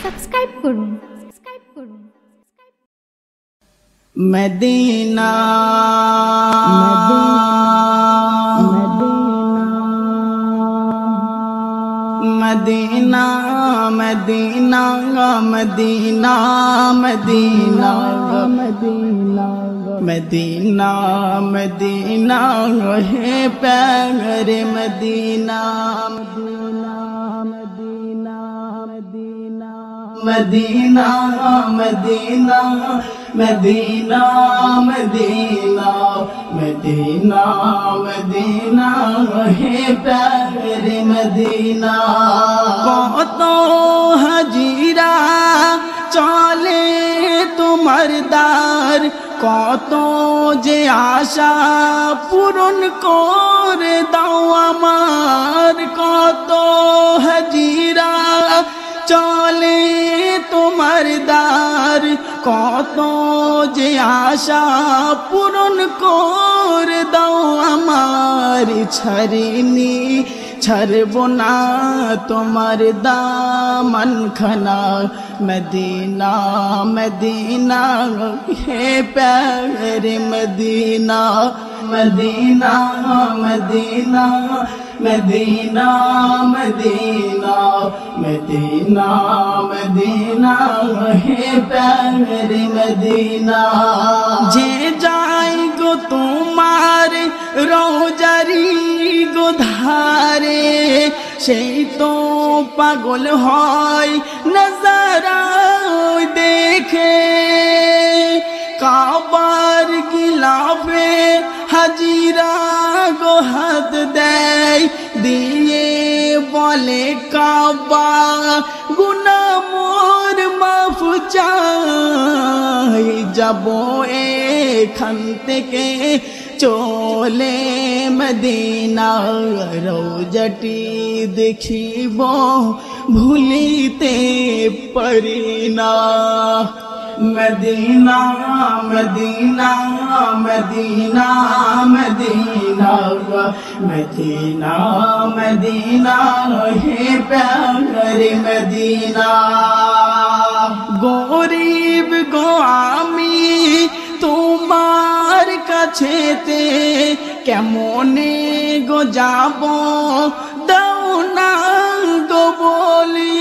Subscribe করুন। মদিনা মদিনা মদিনা মদিনা মদিনা মদিনা মদিনা হে প্যারে মদিনা মদিনা মদিনা মদিনা মদিনা মদিনা মদিনা হে প্যারে মদিনা কত হাজিরা চলে তোমার দ্বার কত যে আশা পূরণ করে দাও আমার কত হাজিরা চলে তোমার দ্বার কত যে আশা পূরণ করে দাও আমার ছাড়িনি ছাড়ব না তোমার দামন খানা মদিনা মদিনা হে প্যারে মদিনা মদিনা মদিনা মদিনা মদিনা মদিনা মদিনা হে প্যারে মদিনা যে যাই গো তোমার রোজারি গো ধারে সেই তো পাগল হয় নজারা দেখে কাবার গিলাফে হাজিরা গো হাত দেয় দিয়ে বলে কাবা গুনাহ মোর মাফ চাই যাব এখান থেকে চলে মদিনা রওজাটি দেখিব ভুলিতে পারি না মদিনা মদিনা মদিনা মদিনা মদিনা মদিনা হে প্যারে মদিনা গরিব গো আমি তোমার কাছেতে কেমনে গো যাব দাও না গো বলি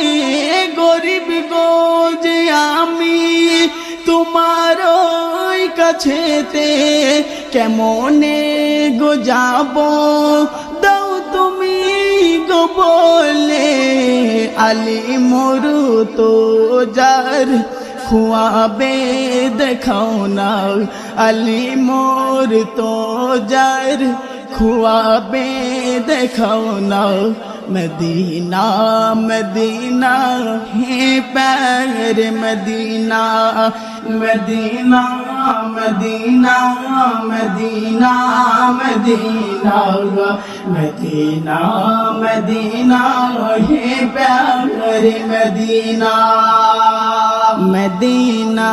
গরিব গো যে আমি তোমার কাছেতে কেমনে গো যাব দাও তুমি গো বলে আলী মরু তো যার খুয়াবে দেখাও না আলী মোর তো যার খুয়াবে দেখাও না মদিনা মদিনা হে প্যারে মদিনা মদিনা মদিনা মদিনা মদিনা মদিনা মদিনা হে প্যারে মদিনা মদিনা